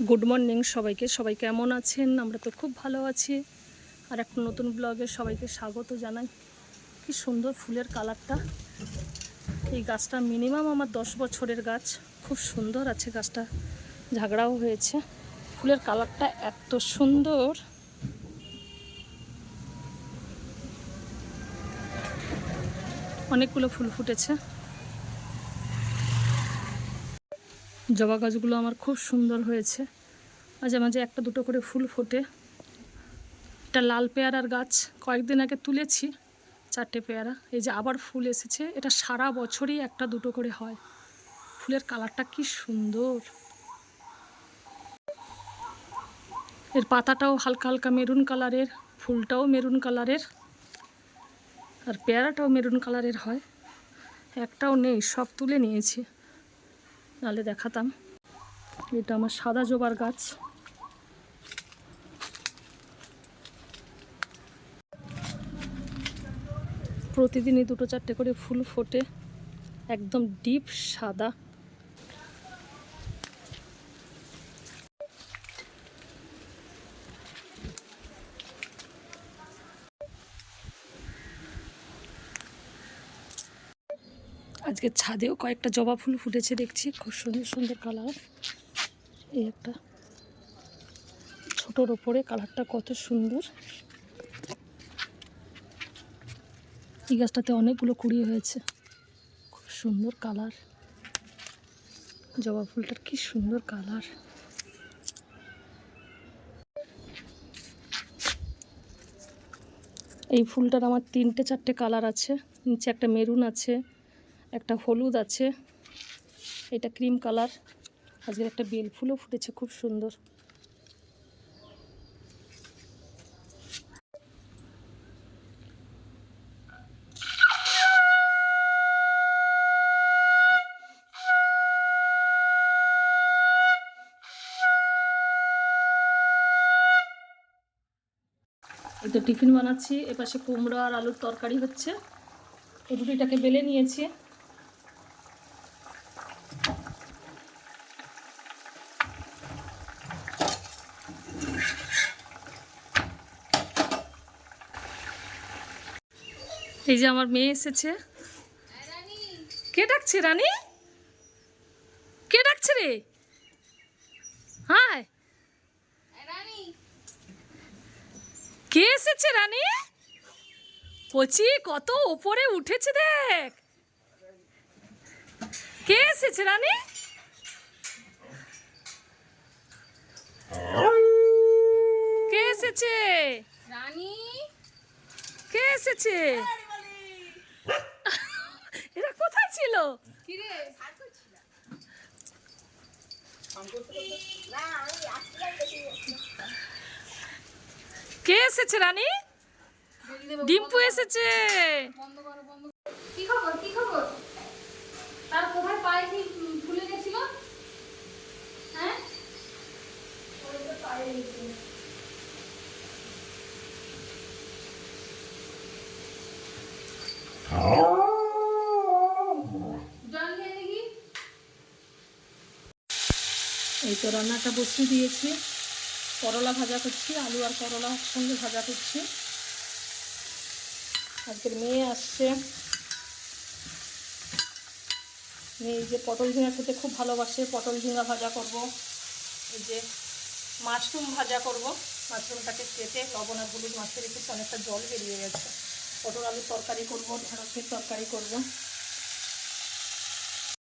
Good morning সবাইকে। সবাই কেমন আছেন? আমরা তো খুব ভালো আছি। আর একটা নতুন ব্লগে সবাইকে স্বাগত জানাই। কি সুন্দর ফুলের কালারটা। এই গাছটা মিনিমাম আমার 10 বছরের গাছ। খুব সুন্দর আছে গাছটা, ঝাগড়াও হয়েছে। ফুলের কালারটা এত সুন্দর, অনেকগুলো ফুল ফুটেছে। জবা গাছগুলো আমার খুব সুন্দর হয়েছে, মাঝে মাঝে একটা দুটো করে ফুল ফোটে। এটা লাল পেয়ারার গাছ, কয়েকদিন আগে তুলেছি 4টে পেয়ারা। এই যে আবার ফুল এসেছে। এটা সারা বছরই একটা দুটো করে হয়। ফুলের কালারটা কি সুন্দর। এর পাতাটাও হালকা হালকা মেরুন কালারের, ফুলটাও মেরুন কালারের, আর পেয়ারাটাও মেরুন কালারের হয়। একটাও নেই, সব তুলে নিয়েছি, নাহলে দেখাতাম। এটা আমার সাদা জবার গাছ। প্রতিদিনই 2-4টে করে ফুল ফোটে, একদম ডিপ সাদা। আজকে ছাদেও কয়েকটা জবা ফুল ফুটেছে দেখছি, খুব সুন্দর সুন্দর কালার। এই একটা ছোটোর ওপরে কালারটা কত সুন্দর। এই গাছটাতে অনেকগুলো কুড়ি হয়েছে, খুব সুন্দর কালার। জবা ফুলটার কি সুন্দর কালার। এই ফুলটার আমার 3-4টে কালার আছে। নিচে একটা মেরুন আছে, একটা হলুদ আছে, এটা ক্রিম কালার। আজকে একটা বেল ফুলও ফুটেছে, খুব সুন্দর। এই তো টিফিন বানাচ্ছি। এপাশে কুমড়ো আর আলুর তরকারি হচ্ছে। এই রুটিটাকে বেলে নিয়েছি। এই যে আমার মেয়ে এসেছে। কে ডাকছে? রানী কে ডাকছে রে? হাই, কে এসেছে? রানী পচি কত উপরে উঠেছে, দেখ কে এসেছে। রানী কে এসেছে? রানী কে এসেছে? এরা কোথায় ছিল? কিরে সার করছিলা? না আমি আসছিলাম দেখি। কে এসেছে? রানী ডিম্পু এসেছে। বন্ধ করো বন্ধ। কি খবর কি খবর? তার কোথায় পায়ে কি ফুলে গেছিল? হ্যাঁ ওই তো পায়ে গেছে। জল নিয়ে দেখি। এই তো রান্নাটা বসিয়ে দিয়েছি। করলা ভাজা করছি, আলু আর করলা সঙ্গে ভাজা করছি। আজকের মেয়ে আসছে। মেয়ে যে পটল ঝিঙা খেতে খুব ভালোবাসে, পটল ঝিঙা ভাজা করব। এই যে মাশরুম ভাজা করব। মাশরুমটাকে কেটে লবণ আর হলুদ মাখিয়ে রেখেছি, অনেকটা জল বেরিয়ে গেছে। পটল আলুর তরকারি করব, ঢেঁড়সের তরকারি করব।